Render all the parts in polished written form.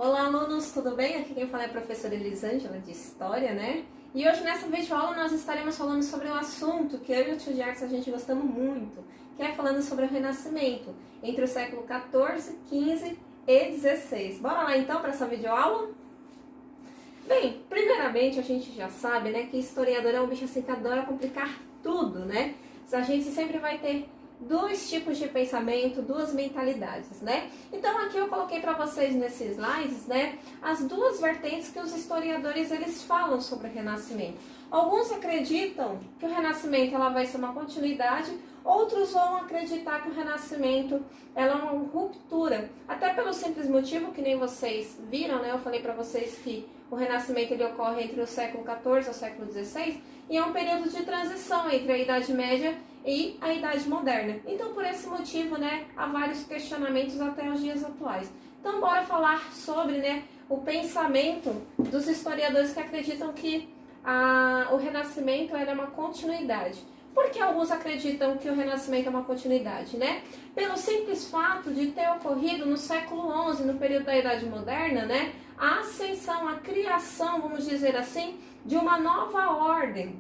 Olá, alunos, tudo bem? Aqui quem fala é a professora Elisângela, de História, né? E hoje nessa videoaula nós estaremos falando sobre um assunto que eu e o tio Jackson a gente gostamos muito, que é falando sobre o Renascimento, entre o século XIV, XV e XVI. Bora lá então para essa videoaula? Bem, primeiramente a gente já sabe, né, que historiador é um bicho assim que adora complicar tudo, né? A gente sempre vai ter dois tipos de pensamento, duas mentalidades, né? Então aqui eu coloquei para vocês nesses slides, né, as duas vertentes que os historiadores eles falam sobre o Renascimento. Alguns acreditam que o Renascimento ela vai ser uma continuidade, outros vão acreditar que o Renascimento ela é uma ruptura, até pelo simples motivo que nem vocês viram, né? Eu falei para vocês que o Renascimento ele ocorre entre o século XIV e o século XVI e é um período de transição entre a Idade Média e a Idade Moderna. Então, por esse motivo, né, há vários questionamentos até os dias atuais. Então, bora falar sobre, né, o pensamento dos historiadores que acreditam que o Renascimento era uma continuidade. Por que alguns acreditam que o Renascimento é uma continuidade, né? Pelo simples fato de ter ocorrido no século XI, no período da Idade Moderna, né, a ascensão, a criação, vamos dizer assim, de uma nova ordem,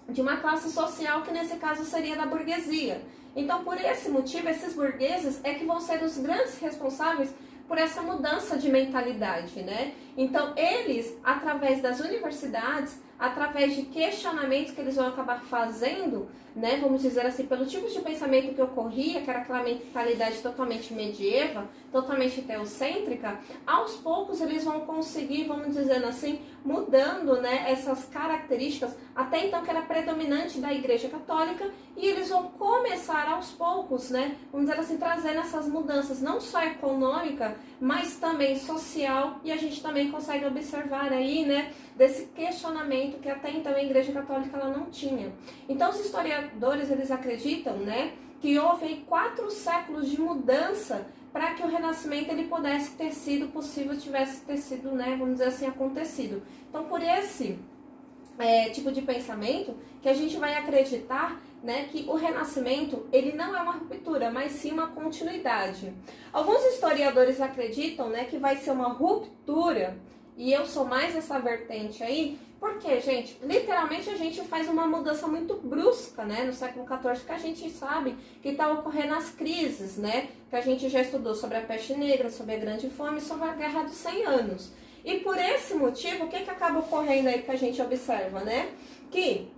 de uma classe social que nesse caso seria da burguesia. Então, por esse motivo, esses burgueses é que vão ser os grandes responsáveis por essa mudança de mentalidade, né? Então, eles, através das universidades, através de questionamentos que eles vão acabar fazendo, né, vamos dizer assim, pelo tipo de pensamento que ocorria, que era aquela mentalidade totalmente medieva, totalmente teocêntrica, aos poucos eles vão conseguir, vamos dizer assim, mudando, né, essas características, até então que era predominante da Igreja Católica, e eles vão começar aos poucos, né, vamos dizer assim, trazendo essas mudanças, não só econômica, mas também social, e a gente também consegue observar aí, né, desse questionamento que até então a Igreja Católica ela não tinha. Então os historiadores eles acreditam, né, que houve 4 séculos de mudança para que o Renascimento ele pudesse ter sido possível, tivesse ter sido, né, vamos dizer assim, acontecido. Então por esse tipo de pensamento que a gente vai acreditar, né, que o Renascimento ele não é uma ruptura, mas sim uma continuidade. Alguns historiadores acreditam, né, que vai ser uma ruptura, e eu sou mais essa vertente aí, porque, gente, literalmente a gente faz uma mudança muito brusca, né, no século XIV, porque a gente sabe que está ocorrendo as crises, né, que a gente já estudou sobre a peste negra, sobre a grande fome, sobre a guerra dos 100 anos. E por esse motivo, o que acaba ocorrendo aí que a gente observa, né, que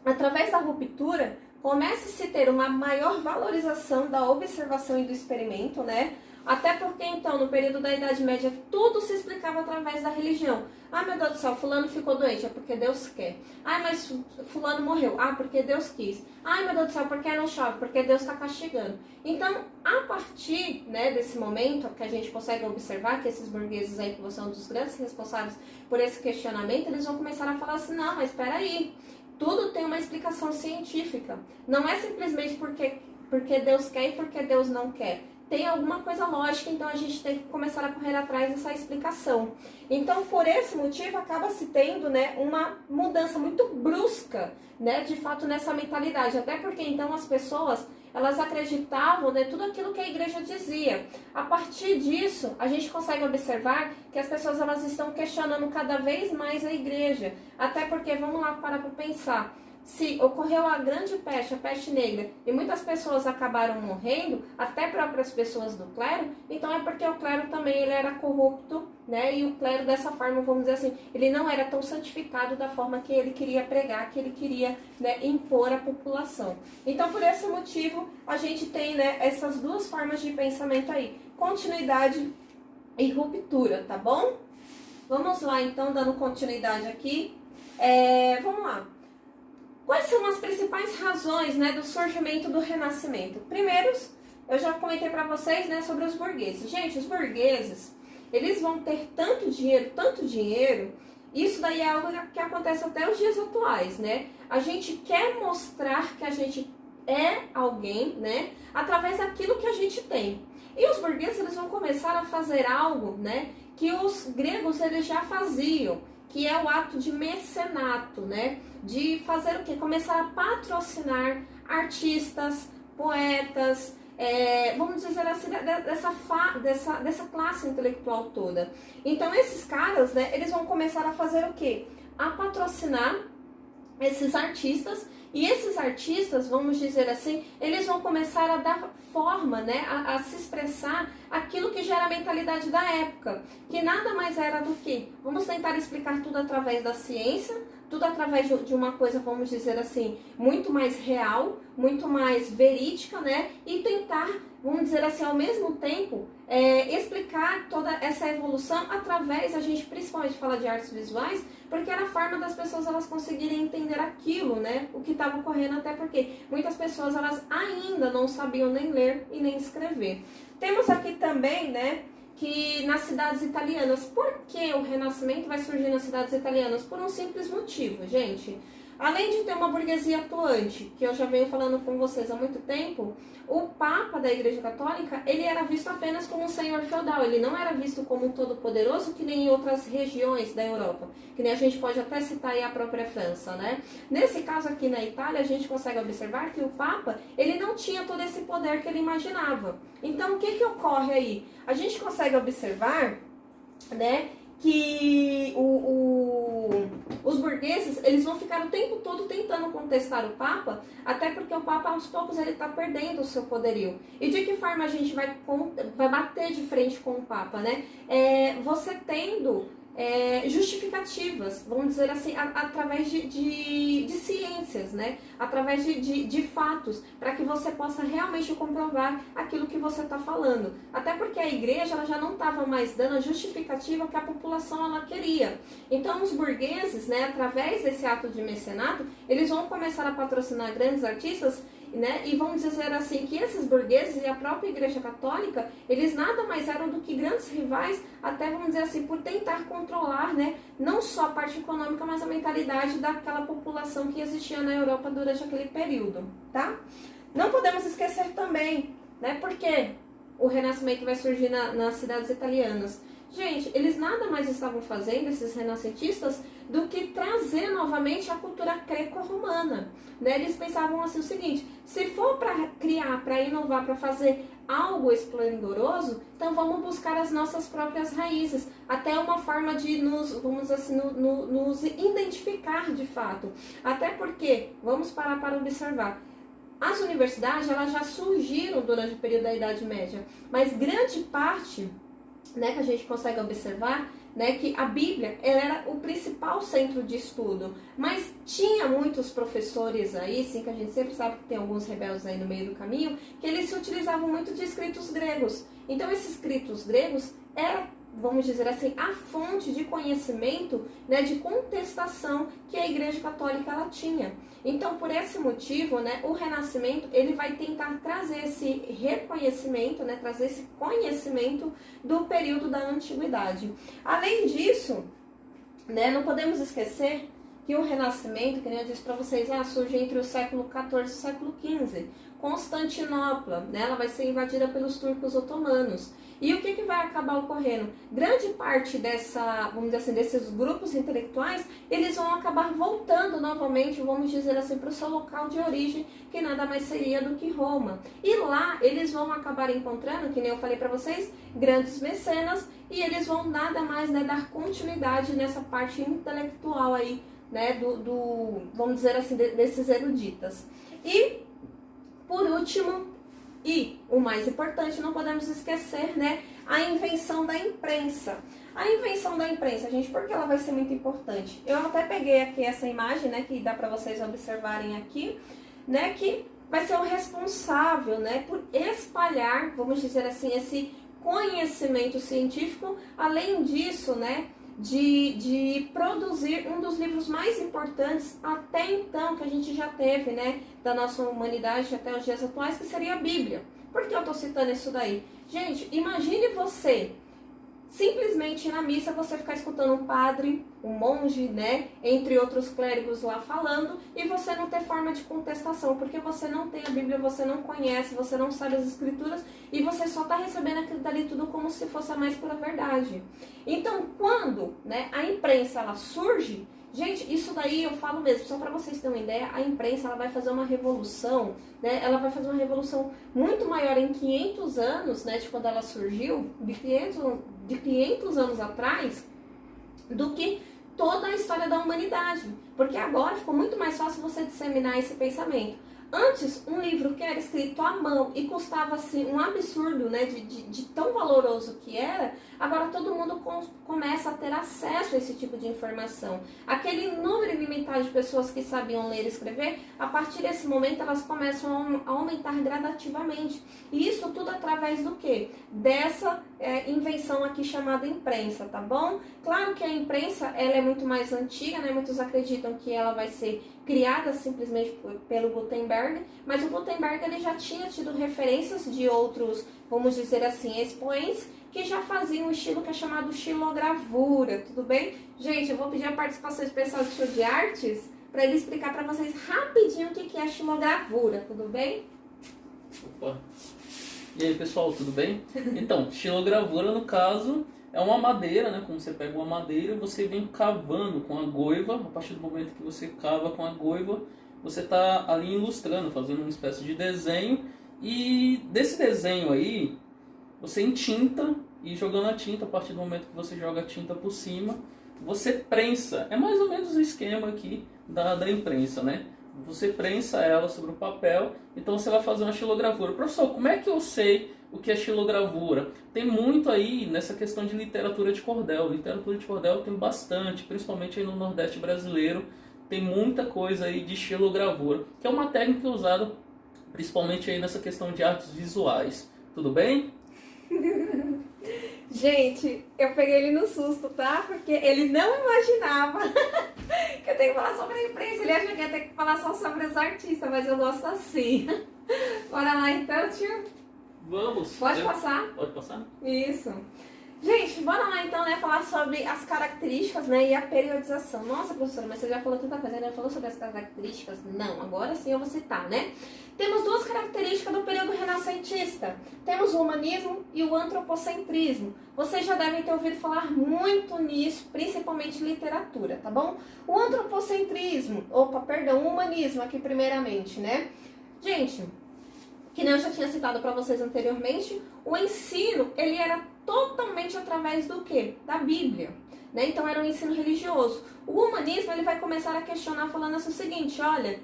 através da ruptura começa-se a ter uma maior valorização da observação e do experimento, né? Até porque, então, no período da Idade Média, tudo se explicava através da religião. Ah, meu Deus do céu, fulano ficou doente, é porque Deus quer. Ah, mas fulano morreu, ah, porque Deus quis. Ah, meu Deus do céu, porque não chove, porque Deus está castigando. Então, a partir, né, desse momento que a gente consegue observar que esses burgueses aí, que são um dos grandes responsáveis por esse questionamento, eles vão começar a falar assim, não, mas espera aí, tudo tem uma explicação científica. Não é simplesmente porque Deus quer e porque Deus não quer. Tem alguma coisa lógica, então a gente tem que começar a correr atrás dessa explicação. Então, por esse motivo, acaba se tendo, né, uma mudança muito brusca, né, de fato, nessa mentalidade. Até porque, então, as pessoas, elas acreditavam, né, tudo aquilo que a igreja dizia. A partir disso, a gente consegue observar que as pessoas elas estão questionando cada vez mais a igreja. Até porque, vamos lá parar para pensar, se ocorreu a grande peste, a peste negra, e muitas pessoas acabaram morrendo, até próprias pessoas do clero, então é porque o clero também ele era corrupto, né? E o clero dessa forma, vamos dizer assim, ele não era tão santificado da forma que ele queria pregar, que ele queria, né, impor à população. Então, por esse motivo, a gente tem, né, essas duas formas de pensamento aí, continuidade e ruptura, tá bom? Vamos lá, então, dando continuidade aqui. Vamos lá. Quais são as principais razões, né, do surgimento do Renascimento? Primeiro, eu já comentei para vocês, né, sobre os burgueses. Gente, os burgueses, eles vão ter tanto dinheiro, isso daí é algo que acontece até os dias atuais, né? A gente quer mostrar que a gente é alguém, né, através daquilo que a gente tem. E os burgueses, eles vão começar a fazer algo, né, que os gregos, eles já faziam, que é o ato de mecenato, né? De fazer o quê? Começar a patrocinar artistas, poetas, vamos dizer assim, dessa classe intelectual toda. Então esses caras, né, eles vão começar a fazer o quê? A patrocinar esses artistas, e esses artistas, vamos dizer assim, eles vão começar a dar forma, né, a se expressar aquilo que já era a mentalidade da época, que nada mais era do que, vamos tentar explicar tudo através da ciência, tudo através de uma coisa, vamos dizer assim, muito mais real, muito mais verídica, né, e tentar, vamos dizer assim, ao mesmo tempo, explicar toda essa evolução através, a gente principalmente fala de artes visuais, porque era a forma das pessoas elas conseguirem entender aquilo, né, o que estava ocorrendo, até porque muitas pessoas elas ainda não sabiam nem ler e nem escrever. Temos aqui também, né, que nas cidades italianas, por que o Renascimento vai surgir nas cidades italianas? Por um simples motivo, gente. Além de ter uma burguesia atuante, que eu já venho falando com vocês há muito tempo, o Papa da Igreja Católica, ele era visto apenas como um senhor feudal, ele não era visto como um todo-poderoso que nem em outras regiões da Europa, que nem a gente pode até citar aí a própria França, né? Nesse caso aqui na Itália, a gente consegue observar que o Papa, ele não tinha todo esse poder que ele imaginava. Então, o que ocorre aí? A gente consegue observar, né, que os burgueses, eles vão ficar o tempo todo tentando contestar o Papa, até porque o Papa, aos poucos, ele está perdendo o seu poderio. E de que forma a gente vai bater de frente com o Papa, né? Você tendo justificativas, vamos dizer assim, através de ciências, né? Através de fatos, para que você possa realmente comprovar aquilo que você está falando. Até porque a igreja ela já não estava mais dando a justificativa que a população ela queria. Então os burgueses, né, através desse ato de mecenato, eles vão começar a patrocinar grandes artistas, né, e vamos dizer assim que esses burgueses e a própria Igreja Católica, eles nada mais eram do que grandes rivais, até vamos dizer assim, por tentar controlar, né, não só a parte econômica, mas a mentalidade daquela população que existia na Europa durante aquele período, tá? Não podemos esquecer também, né, porque o Renascimento vai surgir nas cidades italianas. Gente, eles nada mais estavam fazendo, esses renascentistas, do que trazer novamente a cultura greco-romana. Né? Eles pensavam assim o seguinte, se for para criar, para inovar, para fazer algo esplendoroso, então vamos buscar as nossas próprias raízes, até uma forma de nos, vamos assim, nos identificar de fato. Até porque, vamos parar para observar, as universidades elas já surgiram durante o período da Idade Média, mas grande parte, né, que a gente consegue observar, né, que a Bíblia ela era o principal centro de estudo, mas tinha muitos professores aí, sim, que a gente sempre sabe que tem alguns rebeldes aí no meio do caminho, que eles se utilizavam muito de escritos gregos. Então esses escritos gregos eram, vamos dizer assim, a fonte de conhecimento, né, de contestação que a Igreja Católica ela tinha. Então, por esse motivo, né, o Renascimento ele vai tentar trazer esse reconhecimento, né, trazer esse conhecimento do período da Antiguidade. Além disso, né, não podemos esquecer que o Renascimento, que nem eu disse para vocês, surge entre o século XIV e o século XV. Constantinopla, né, ela vai ser invadida pelos turcos otomanos. E o que vai acabar ocorrendo? Grande parte vamos dizer assim, desses grupos intelectuais, eles vão acabar voltando novamente, vamos dizer assim, para o seu local de origem, que nada mais seria do que Roma. E lá eles vão acabar encontrando, que nem eu falei para vocês, grandes mecenas, e eles vão nada mais, né, dar continuidade nessa parte intelectual aí, né, vamos dizer assim, desses eruditas. E, por último, e o mais importante, não podemos esquecer, né, a invenção da imprensa. A invenção da imprensa, gente, por que ela vai ser muito importante? Eu até peguei aqui essa imagem, né, que dá para vocês observarem aqui, né, que vai ser o responsável, né, por espalhar, vamos dizer assim, esse conhecimento científico. Além disso, né, de produzir um dos livros mais importantes até então que a gente já teve, né, da nossa humanidade até os dias atuais, que seria a Bíblia. Por que eu estou citando isso daí? Gente, imagine você simplesmente na missa você ficar escutando um padre, um monge, né, entre outros clérigos lá falando, e você não ter forma de contestação, porque você não tem a Bíblia, você não conhece, você não sabe as escrituras, e você só está recebendo aquilo dali tudo como se fosse a mais pura verdade. Então, quando, né, a imprensa ela surge, Gente, isso daí eu falo mesmo, só para vocês terem uma ideia, a imprensa ela vai fazer uma revolução, né? Ela vai fazer uma revolução muito maior em 500 anos, né, de quando ela surgiu, de 500 anos atrás, do que toda a história da humanidade. Porque agora ficou muito mais fácil você disseminar esse pensamento. Antes, um livro que era escrito à mão e custava assim um absurdo, né, de tão valoroso que era, agora todo mundo começa a ter acesso a esse tipo de informação. Aquele número ilimitado de pessoas que sabiam ler e escrever, a partir desse momento elas começam a aumentar gradativamente. E isso tudo através do quê? Dessa invenção aqui chamada imprensa, tá bom? Claro que a imprensa ela é muito mais antiga, né? Muitos acreditam que ela vai ser criada simplesmente pelo Gutenberg, mas o Gutenberg ele já tinha tido referências de outros, vamos dizer assim, expoentes que já faziam um estilo que é chamado xilogravura, tudo bem? Gente, eu vou pedir a participação especial do show de artes para ele explicar para vocês rapidinho o que é xilogravura, tudo bem? Opa! E aí, pessoal, tudo bem? Então, xilogravura, no caso, é uma madeira, né? Como você pega uma madeira, você vem cavando com a goiva. A partir do momento que você cava com a goiva, você está ali ilustrando, fazendo uma espécie de desenho. E desse desenho aí, você entinta, e jogando a tinta, a partir do momento que você joga a tinta por cima, você prensa. É mais ou menos o esquema aqui da imprensa, né? Você prensa ela sobre o papel, então você vai fazer uma xilogravura. Professor, como é que eu sei o que é xilogravura? Tem muito aí nessa questão de literatura de cordel. Literatura de cordel tem bastante, principalmente aí no Nordeste brasileiro. Tem muita coisa aí de xilogravura, que é uma técnica usada principalmente aí nessa questão de artes visuais. Tudo bem? Gente, eu peguei ele no susto, tá? Porque ele não imaginava que eu tenho que falar sobre a imprensa. Ele achou que ia ter que falar só sobre os artistas, mas eu gosto assim. Bora lá então, tio? Vamos. Pode passar? Pode passar? Isso. Gente, bora lá então, né, falar sobre as características, né, e a periodização. Nossa, professora, mas você já falou tanta coisa, né? Falou sobre as características? Não, agora sim eu vou citar, né? Temos duas características do período renascentista. Temos o humanismo e o antropocentrismo. Vocês já devem ter ouvido falar muito nisso, principalmente em literatura, tá bom? O antropocentrismo, o humanismo aqui primeiramente, né? Gente, que nem eu já tinha citado para vocês anteriormente, o ensino, ele era totalmente através do quê? Da Bíblia, né? Então era um ensino religioso. O humanismo, ele vai começar a questionar falando assim o seguinte, olha,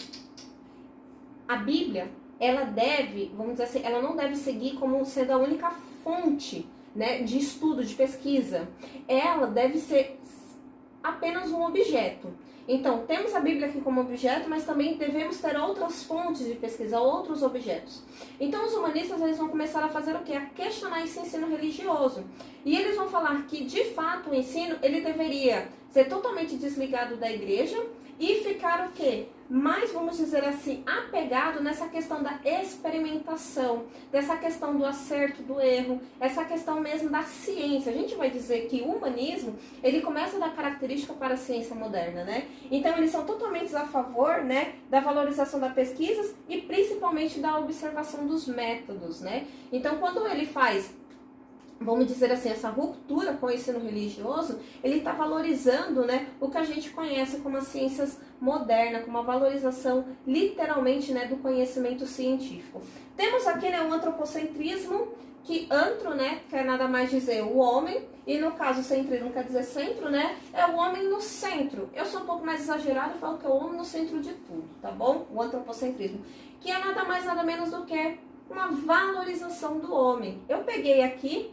a Bíblia, ela deve, vamos dizer assim, ela não deve seguir como sendo a única fonte, né, de estudo, de pesquisa. Ela deve ser apenas um objeto. Então, temos a Bíblia aqui como objeto, mas também devemos ter outras fontes de pesquisa, outros objetos. Então, os humanistas eles vão começar a fazer o quê? A questionar esse ensino religioso. E eles vão falar que, de fato, o ensino ele deveria ser totalmente desligado da igreja e ficar o quê? Mais, vamos dizer assim, apegado nessa questão da experimentação, dessa questão do acerto, do erro, essa questão mesmo da ciência. A gente vai dizer que o humanismo, ele começa a dar característica para a ciência moderna, né? Então, eles são totalmente a favor, né, da valorização das pesquisas e principalmente da observação dos métodos, né? Então, quando ele faz, vamos dizer assim, essa ruptura com o ensino religioso, ele está valorizando, né, o que a gente conhece como as ciências modernas, como a valorização, literalmente, né, do conhecimento científico. Temos aqui, né, o antropocentrismo, que antro, né, quer nada mais dizer o homem, e no caso centrismo quer dizer centro, né, é o homem no centro. Eu sou um pouco mais exagerado e falo que é o homem no centro de tudo, tá bom? O antropocentrismo, que é nada mais, nada menos do que uma valorização do homem. Eu peguei aqui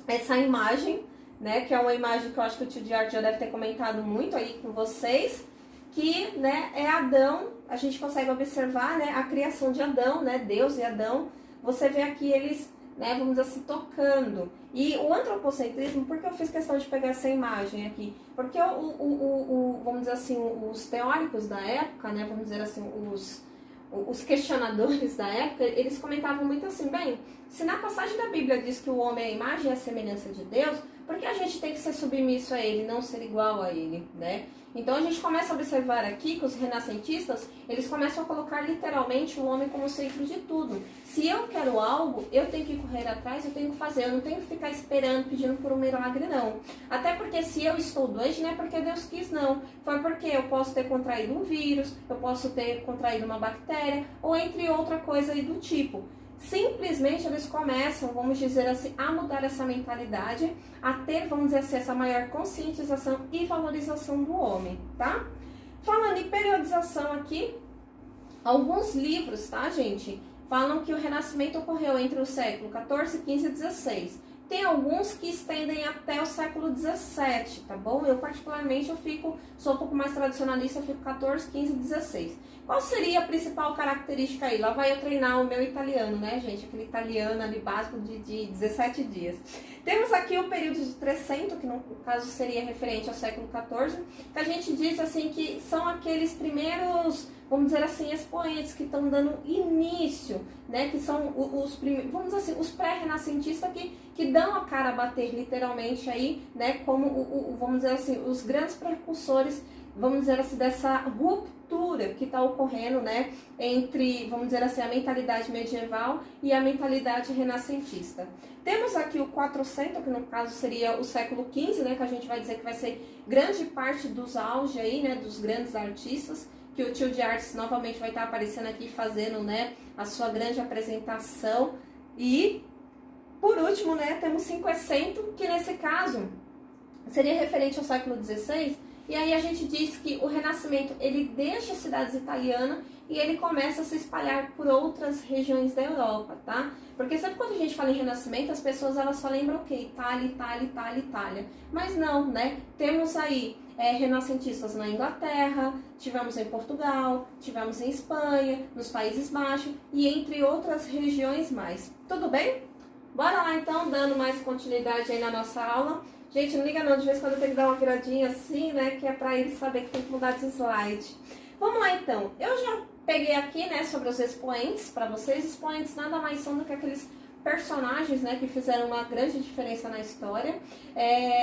essa imagem, né, que é uma imagem que eu acho que o tio Diarte já deve ter comentado muito aí com vocês, que, né, é Adão, a gente consegue observar, né, a criação de Adão, né, Deus e Adão, você vê aqui eles, né, vamos dizer assim, tocando. E o antropocentrismo, por que eu fiz questão de pegar essa imagem aqui? Porque vamos dizer assim, os teóricos da época, né, vamos dizer assim, os questionadores da época, eles comentavam muito assim, bem, se na passagem da Bíblia diz que o homem é a imagem e a semelhança de Deus, Por que a gente tem que ser submisso a ele, não ser igual a ele, né? Então a gente começa a observar aqui que os renascentistas, eles começam a colocar literalmente o homem como centro de tudo. Se eu quero algo, eu tenho que correr atrás, eu tenho que fazer, eu não tenho que ficar esperando, pedindo por um milagre, não. Até porque se eu estou doente, não é porque Deus quis, não. Foi porque eu posso ter contraído um vírus, eu posso ter contraído uma bactéria, ou entre outra coisa aí do tipo. Simplesmente eles começam, vamos dizer assim, a mudar essa mentalidade, a ter, vamos dizer assim, essa maior conscientização e valorização do homem, tá? Falando em periodização aqui, alguns livros, tá, gente, falam que o Renascimento ocorreu entre o século XIV, XV e XVI. Tem alguns que estendem até o século XVII, tá bom? Eu, particularmente, sou um pouco mais tradicionalista, eu fico 14, 15 e 16. Qual seria a principal característica aí? Lá vai eu treinar o meu italiano, né, gente? Aquele italiano ali básico de 17 dias. Temos aqui o período de Trecento, que no caso seria referente ao século XIV, que a gente diz assim que são aqueles primeiros, vamos dizer assim, expoentes que estão dando início, né, que são os primeiros, vamos dizer assim, os pré-renascentistas que dão a cara a bater literalmente aí, né, como vamos dizer assim, os grandes precursores, vamos dizer assim, dessa ruptura que está ocorrendo, né, entre, vamos dizer assim, a mentalidade medieval e a mentalidade renascentista. Temos aqui o 400, que no caso seria o século XV, né, que a gente vai dizer que vai ser grande parte dos auge aí, né, dos grandes artistas, que o Tio de Artes novamente vai estar aparecendo aqui fazendo, né, a sua grande apresentação. E, por último, né, temos 500, que nesse caso seria referente ao século XVI, e aí a gente diz que o Renascimento, ele deixa as cidades italianas e ele começa a se espalhar por outras regiões da Europa, tá? Porque sempre quando a gente fala em Renascimento, as pessoas elas só lembram o quê? Itália, Itália, Itália, Itália. Mas não, né? Temos aí renascentistas na Inglaterra, tivemos em Portugal, tivemos em Espanha, nos Países Baixos e entre outras regiões mais. Tudo bem? Bora lá então, dando mais continuidade aí na nossa aula. Gente, não liga não, de vez em quando eu tenho que dar uma viradinha assim, né, que é pra eles saber que tem que mudar de slide. Vamos lá então, eu já peguei aqui, né, sobre os expoentes para vocês. Expoentes nada mais são do que aqueles personagens, né, que fizeram uma grande diferença na história.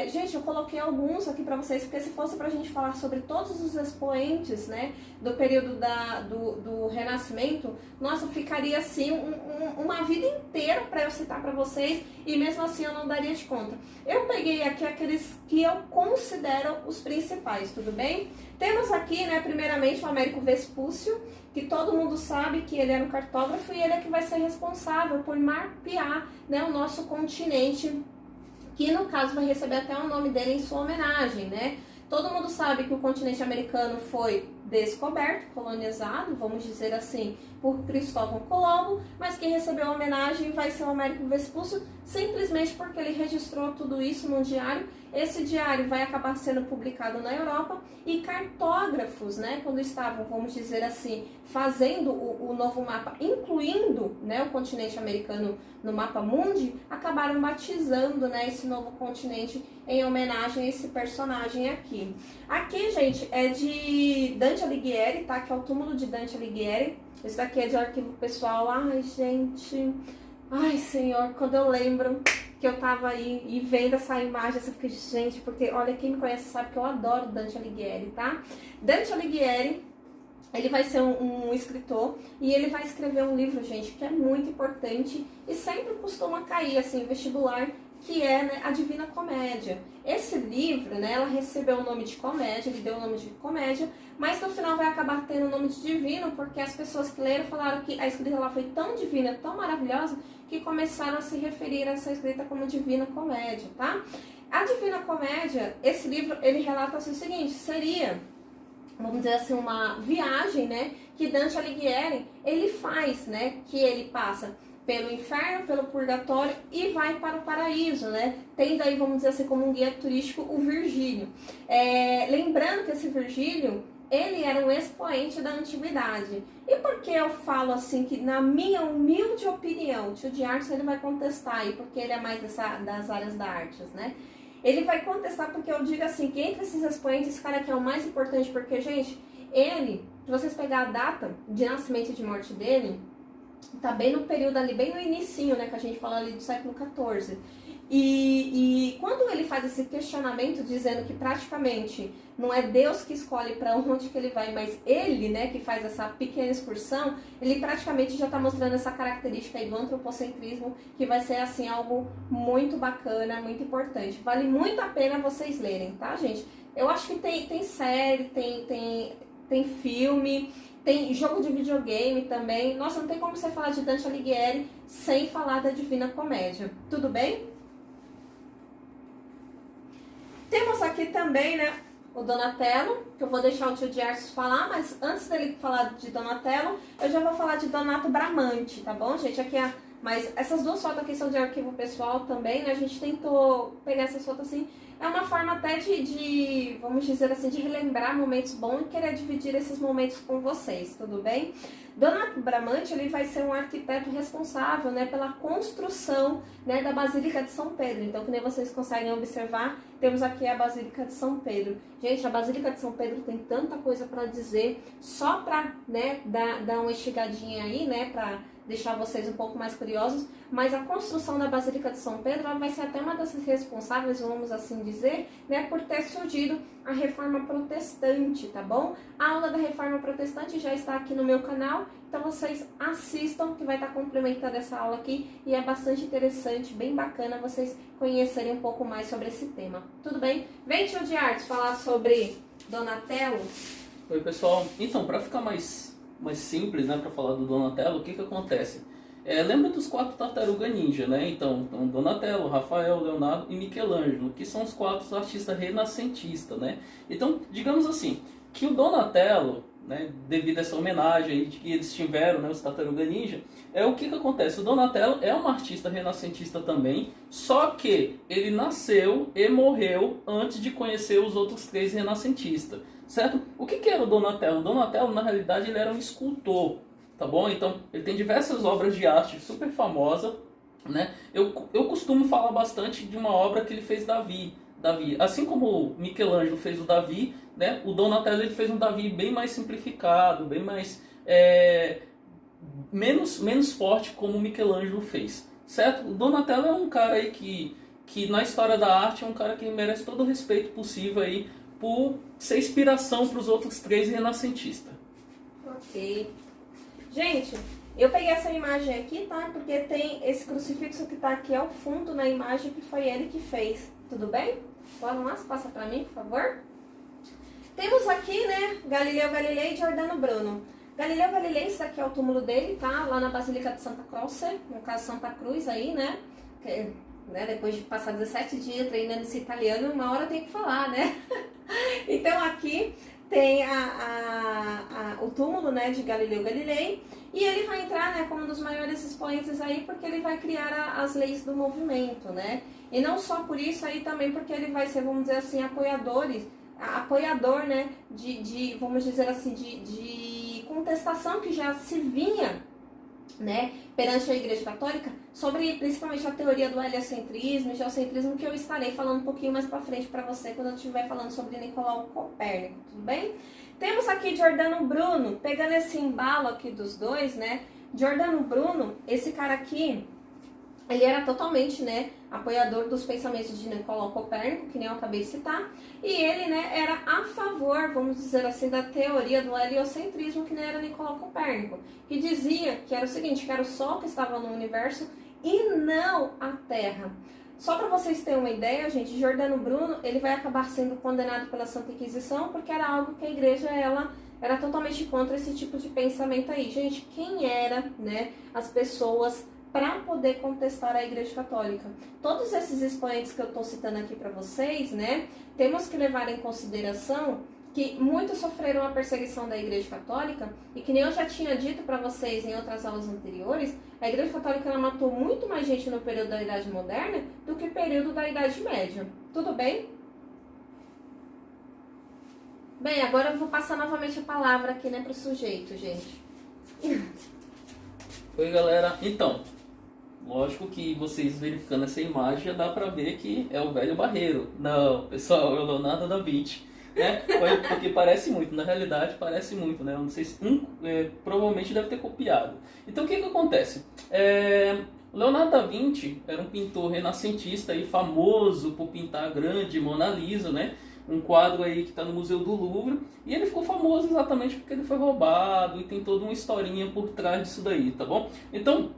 Gente, eu coloquei alguns aqui para vocês, porque se fosse pra gente falar sobre todos os expoentes, né, do período do Renascimento, nossa, ficaria assim uma vida inteira para eu citar para vocês, e mesmo assim eu não daria de conta. Eu peguei aqui aqueles que eu considero os principais, tudo bem? Temos aqui, né, primeiramente o Américo Vespúcio, que todo mundo sabe que ele era um cartógrafo e ele é que vai ser responsável por mapear, né, o nosso continente, que no caso vai receber até o nome dele em sua homenagem, né? Todo mundo sabe que o continente americano foi descoberto, colonizado, vamos dizer assim, por Cristóvão Colombo, mas quem recebeu a homenagem vai ser o Américo Vespúcio, simplesmente porque ele registrou tudo isso num diário. Esse diário vai acabar sendo publicado na Europa e cartógrafos, né, quando estavam, vamos dizer assim, fazendo o novo mapa, incluindo, né, o continente americano no mapa mundi, acabaram batizando, né, esse novo continente em homenagem a esse personagem aqui. Aqui, gente, é de Dante Alighieri, tá? Que é o túmulo de Dante Alighieri. Isso daqui é de arquivo pessoal. Ai, gente. Ai, Senhor, quando eu lembro que eu tava aí e vendo essa imagem, eu fiquei, gente, porque olha, quem me conhece sabe que eu adoro Dante Alighieri, tá? Dante Alighieri, ele vai ser um escritor e ele vai escrever um livro, gente, que é muito importante e sempre costuma cair, assim, vestibular, que é, né, a Divina Comédia. Esse livro, né, ela recebeu o nome de comédia, ele deu o nome de comédia, mas no final vai acabar tendo o nome de divino, porque as pessoas que leram falaram que a escrita lá foi tão divina, tão maravilhosa, que começaram a se referir a essa escrita como Divina Comédia, tá? A Divina Comédia, esse livro, ele relata assim, o seguinte, seria, vamos dizer assim, uma viagem, né, que Dante Alighieri, ele faz, né, que ele passa pelo inferno, pelo purgatório e vai para o paraíso, né? Tendo aí, vamos dizer assim, como um guia turístico, o Virgílio. Lembrando que esse Virgílio, ele era um expoente da antiguidade. E por que eu falo assim, que na minha humilde opinião, o Tio de Artes ele vai contestar aí, porque ele é mais das áreas da artes, né? Ele vai contestar porque eu digo assim, que entre esses expoentes, esse cara aqui é o mais importante, porque, gente, ele, se vocês pegar a data de nascimento e de morte dele, tá bem no período ali, bem no inicinho, né, que a gente fala ali do século XIV. E quando ele faz esse questionamento dizendo que praticamente não é Deus que escolhe para onde que ele vai, mas ele, né, que faz essa pequena excursão, ele praticamente já está mostrando essa característica aí do antropocentrismo, que vai ser assim algo muito bacana, muito importante. Vale muito a pena vocês lerem, tá, gente? Eu acho que tem série, tem filme, tem jogo de videogame também. Nossa, não tem como você falar de Dante Alighieri sem falar da Divina Comédia. Tudo bem? Temos aqui também, né, o Donatello, que eu vou deixar o tio Gerson falar, mas antes dele falar de Donatello, eu já vou falar de Donato Bramante, tá bom, gente? Aqui mas essas duas fotos aqui são de arquivo pessoal também, né? A gente tentou pegar essas fotos assim. É uma forma até vamos dizer assim, de relembrar momentos bons e querer dividir esses momentos com vocês, tudo bem? Donato Bramante, ele vai ser um arquiteto responsável, né, pela construção, né, da Basílica de São Pedro. Então, que nem vocês conseguem observar, temos aqui a Basílica de São Pedro. Gente, a Basílica de São Pedro tem tanta coisa para dizer, só para, né, dar uma estigadinha aí, né, para deixar vocês um pouco mais curiosos, mas a construção da Basílica de São Pedro ela vai ser até uma das responsáveis, vamos assim dizer, né, por ter surgido a Reforma Protestante, tá bom? A aula da Reforma Protestante já está aqui no meu canal, então vocês assistam, que vai estar complementando essa aula aqui, e é bastante interessante, bem bacana vocês conhecerem um pouco mais sobre esse tema. Tudo bem? Vem, tio de Artes, falar sobre Donatello. Oi, pessoal. Então, para ficar mais simples, né, para falar do Donatello, o que acontece? Lembra dos 4 tartaruga ninja, né? Então, Donatello, Rafael, Leonardo e Michelangelo, que são os 4 artistas renascentistas, né? Então, digamos assim, que o Donatello, né, devido a essa homenagem aí que eles tiveram, né, os tartaruga ninja, o que acontece? O Donatello é um artista renascentista também, só que ele nasceu e morreu antes de conhecer os outros 3 renascentistas. Certo? O que era o Donatello? O Donatello, na realidade, ele era um escultor, tá bom? Então, ele tem diversas obras de arte super famosas, né? Eu costumo falar bastante de uma obra que ele fez Davi. Assim como o Michelangelo fez o Davi, né? O Donatello ele fez um Davi bem mais simplificado, bem mais menos forte como o Michelangelo fez, certo? O Donatello é um cara aí que na história da arte é um cara que merece todo o respeito possível aí, por ser inspiração para os outros 3 renascentistas. Ok. Gente, eu peguei essa imagem aqui, tá? Porque tem esse crucifixo que tá aqui ao fundo na imagem, que foi ele que fez. Tudo bem? Bora lá, passa para mim, por favor. Temos aqui, né, Galileu Galilei e Giordano Bruno. Galileu Galilei, esse aqui é o túmulo dele, tá? Lá na Basílica de Santa Croce, no caso Santa Cruz aí, né? Depois de passar 17 dias treinando esse italiano, uma hora tem que falar, né? Então aqui tem o túmulo, né, de Galileu Galilei, e ele vai entrar, né, como um dos maiores expoentes aí, porque ele vai criar as leis do movimento, né? E não só por isso aí também, porque ele vai ser, vamos dizer assim, apoiador, né, vamos dizer assim, de contestação que já se vinha, né, perante a Igreja Católica, sobre principalmente a teoria do heliocentrismo e geocentrismo, que eu estarei falando um pouquinho mais pra frente para você quando eu estiver falando sobre Nicolau Copérnico, tudo bem? Temos aqui Giordano Bruno, pegando esse embalo aqui dos dois, né? Giordano Bruno, esse cara aqui, ele era totalmente, né, apoiador dos pensamentos de Nicolau Copérnico, que nem eu acabei de citar, e ele, né, era a favor, vamos dizer assim, da teoria do heliocentrismo, que nem era Nicolau Copérnico, que dizia que era o seguinte, que era o Sol que estava no universo e não a Terra. Só para vocês terem uma ideia, gente, Giordano Bruno, ele vai acabar sendo condenado pela Santa Inquisição, porque era algo que a igreja, ela era totalmente contra esse tipo de pensamento aí. Gente, quem era, né, as pessoas para poder contestar a Igreja Católica? Todos esses expoentes que eu estou citando aqui para vocês, né, temos que levar em consideração que muitos sofreram a perseguição da Igreja Católica, e que nem eu já tinha dito para vocês em outras aulas anteriores, a Igreja Católica ela matou muito mais gente no período da Idade Moderna do que no período da Idade Média. Tudo bem? Bem, agora eu vou passar novamente a palavra aqui, né, para o sujeito, gente. Oi, galera. Então, lógico que vocês verificando essa imagem já dá pra ver que é o velho Barreiro. Não, pessoal, é o Leonardo da Vinci, né? Porque parece muito, na realidade parece muito, né? Eu não sei se provavelmente deve ter copiado. Então o que acontece? O Leonardo da Vinci era um pintor renascentista aí, famoso por pintar a grande Mona Lisa, né? Um quadro aí que está no Museu do Louvre, e ele ficou famoso exatamente porque ele foi roubado e tem toda uma historinha por trás disso daí, tá bom? Então,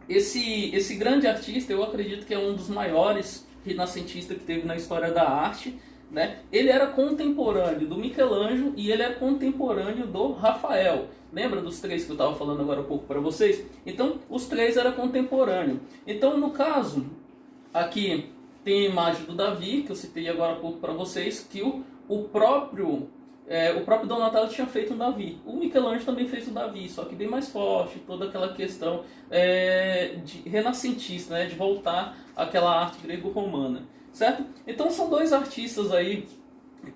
esse grande artista, eu acredito que é um dos maiores renascentistas que teve na história da arte, né? Ele era contemporâneo do Michelangelo e ele é contemporâneo do Rafael. Lembra dos três que eu estava falando agora há pouco para vocês? Então, os três eram contemporâneos. Então, no caso, aqui tem a imagem do Davi, que eu citei agora há pouco para vocês, que o próprio Donatello tinha feito um Davi. O Michelangelo também fez o Davi, só que bem mais forte, toda aquela questão de renascentista, né? De voltar àquela arte grego-romana. Certo? Então são dois artistas aí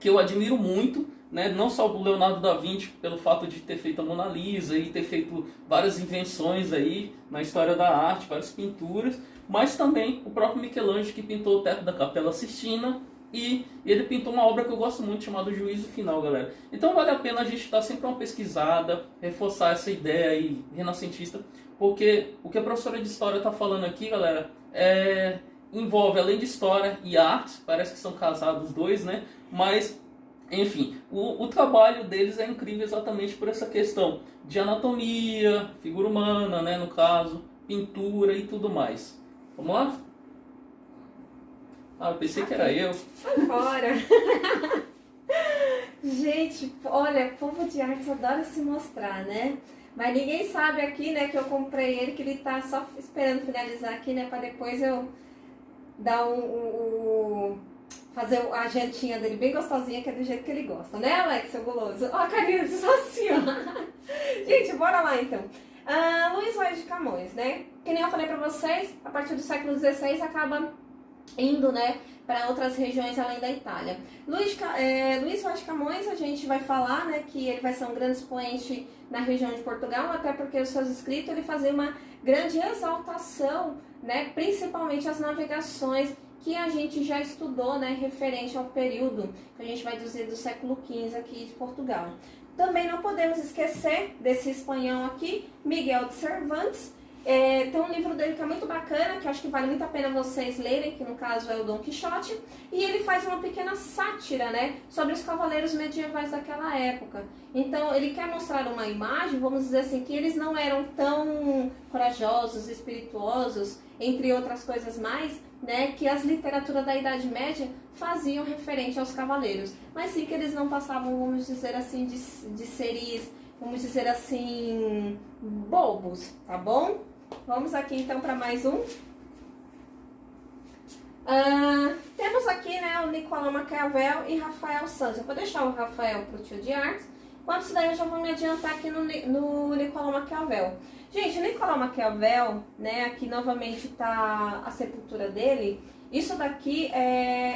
que eu admiro muito, né? Não só o Leonardo da Vinci pelo fato de ter feito a Mona Lisa e ter feito várias invenções aí na história da arte, várias pinturas, mas também o próprio Michelangelo, que pintou o teto da Capela Sistina, e ele pintou uma obra que eu gosto muito chamada Juízo Final, galera. Então vale a pena a gente dar sempre uma pesquisada, reforçar essa ideia aí renascentista, porque o que a professora de história está falando aqui, galera, envolve, além de história e arte, parece que são casados os dois, né? Mas, enfim, o trabalho deles é incrível exatamente por essa questão de anatomia, figura humana, né, no caso, pintura e tudo mais. Vamos lá? Ah, eu pensei que era eu. Vai fora! Gente, olha, povo de artes adora se mostrar, né? Mas ninguém sabe aqui, né, que eu comprei ele, que ele tá só esperando finalizar aqui, né, para depois eu dar fazer a jantinha dele bem gostosinha, que é do jeito que ele gosta, né, Alex, seu guloso? Ó, a carinha só assim, ó. Gente, bora lá então. Luís Vaz de Camões, né? Que nem eu falei pra vocês, a partir do século XVI acaba indo, né, para outras regiões além da Itália. Luís Vaz de Camões, a gente vai falar, né, que ele vai ser um grande expoente na região de Portugal, até porque os seus escritos ele fazia uma grande exaltação, né, principalmente as navegações que a gente já estudou, né, referente ao período que a gente vai dizer do século XV aqui de Portugal. Também não podemos esquecer desse espanhol aqui, Miguel de Cervantes. Tem um livro dele que é muito bacana, que eu acho que vale muito a pena vocês lerem, que no caso é o Dom Quixote, e ele faz uma pequena sátira, né, sobre os cavaleiros medievais daquela época. Então ele quer mostrar uma imagem, vamos dizer assim, que eles não eram tão corajosos, espirituosos, entre outras coisas mais, né, que as literaturas da Idade Média faziam referente aos cavaleiros, mas sim que eles não passavam, vamos dizer assim, de seres, vamos dizer assim, bobos, tá bom? Vamos aqui então para mais um. Temos aqui, né, o Nicolau Maquiavel e Rafael Sanzio. Eu vou deixar o Rafael para o tio de artes, enquanto isso daí eu já vou me adiantar aqui no Nicolau Maquiavel. Gente, o Nicolau Maquiavel, né, aqui novamente está a sepultura dele. Isso daqui,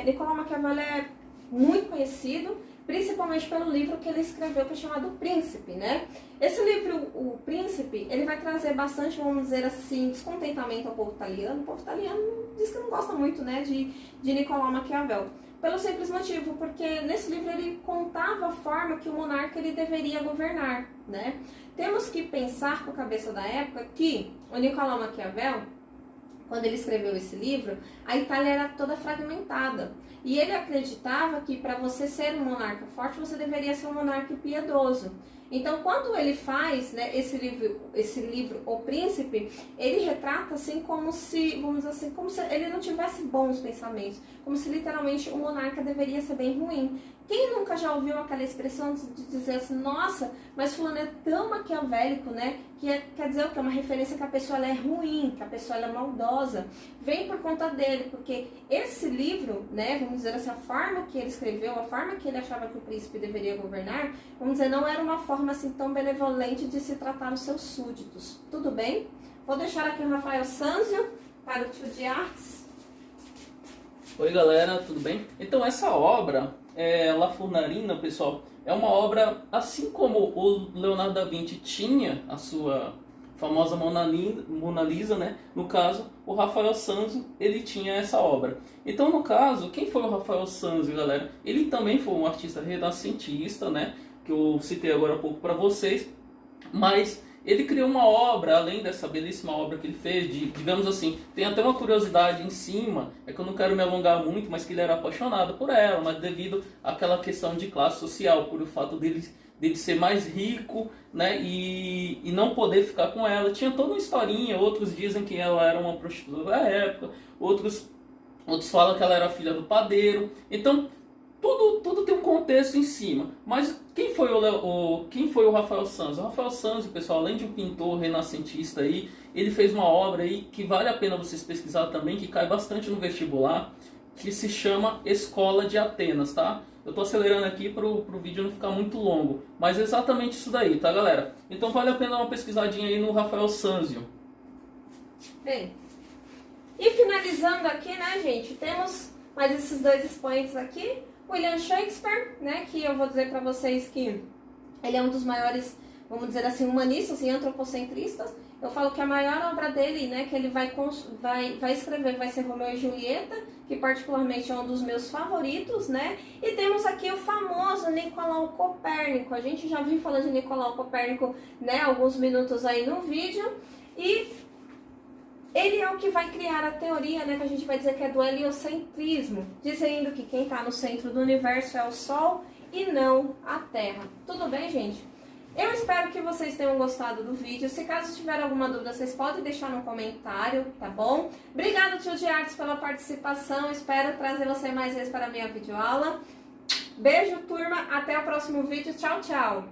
Nicolau Maquiavel é muito conhecido, principalmente pelo livro que ele escreveu, que é chamado Príncipe, né? Esse livro, o Príncipe, ele vai trazer bastante, vamos dizer assim, descontentamento ao povo italiano. O povo italiano diz que não gosta muito, né, de Nicolau Maquiavel. Pelo simples motivo, porque nesse livro ele contava a forma que o monarca ele deveria governar, né? Temos que pensar com a cabeça da época que o Nicolau Maquiavel, quando ele escreveu esse livro, a Itália era toda fragmentada. E ele acreditava que para você ser um monarca forte, você deveria ser um monarca piedoso. Então, quando ele faz, né, esse livro, O Príncipe, ele retrata assim como se, vamos dizer assim, como se ele não tivesse bons pensamentos, como se literalmente o monarca deveria ser bem ruim. Quem nunca já ouviu aquela expressão de dizer assim, nossa, mas fulano é tão maquiavélico, né? Quer dizer o que? É uma referência que a pessoa ela é ruim, que a pessoa ela é maldosa. Vem por conta dele, porque esse livro, né, vamos dizer assim, a forma que ele escreveu, a forma que ele achava que o príncipe deveria governar, vamos dizer, não era uma forma assim tão benevolente de se tratar os seus súditos. Tudo bem? Vou deixar aqui o Rafael Sanzio para o tio de artes. Oi galera, tudo bem? Então essa obra, La Furnarina, pessoal, é uma obra, assim como o Leonardo da Vinci tinha a sua famosa Mona Lisa, né? No caso, o Rafael Sanzio, ele tinha essa obra. Então, no caso, quem foi o Rafael Sanzio, galera? Ele também foi um artista renascentista, né? Que eu citei agora há pouco para vocês, mas ele criou uma obra, além dessa belíssima obra que ele fez, digamos assim, tem até uma curiosidade em cima, é que eu não quero me alongar muito, mas que ele era apaixonado por ela, mas devido àquela questão de classe social, por o fato dele ser mais rico, né, e não poder ficar com ela. Tinha toda uma historinha, outros dizem que ela era uma prostituta da época, outros falam que ela era filha do padeiro. Então, tudo tem um contexto em cima. Mas quem foi o Rafael Sanzio? O Rafael Sanzio, pessoal, além de um pintor renascentista aí, ele fez uma obra aí que vale a pena vocês pesquisar também, que cai bastante no vestibular, que se chama Escola de Atenas, tá? Eu tô acelerando aqui pro vídeo não ficar muito longo, mas é exatamente isso daí, tá, galera? Então vale a pena dar uma pesquisadinha aí no Rafael Sanzio. Bem, e finalizando aqui, né, gente, temos mais esses dois expoentes aqui. William Shakespeare, né, que eu vou dizer para vocês que ele é um dos maiores, vamos dizer assim, humanistas e antropocentristas. Eu falo que a maior obra dele, né, que ele vai escrever, vai ser Romeu e Julieta, que particularmente é um dos meus favoritos, né? E temos aqui o famoso Nicolau Copérnico. A gente já viu falando de Nicolau Copérnico, né, alguns minutos aí no vídeo. E ele é o que vai criar a teoria, né, que a gente vai dizer que é do heliocentrismo, dizendo que quem está no centro do universo é o Sol e não a Terra. Tudo bem, gente? Eu espero que vocês tenham gostado do vídeo. Se caso tiver alguma dúvida, vocês podem deixar no comentário, tá bom? Obrigada, tio de artes, pela participação. Espero trazer você mais vezes para a minha videoaula. Beijo, turma. Até o próximo vídeo. Tchau, tchau.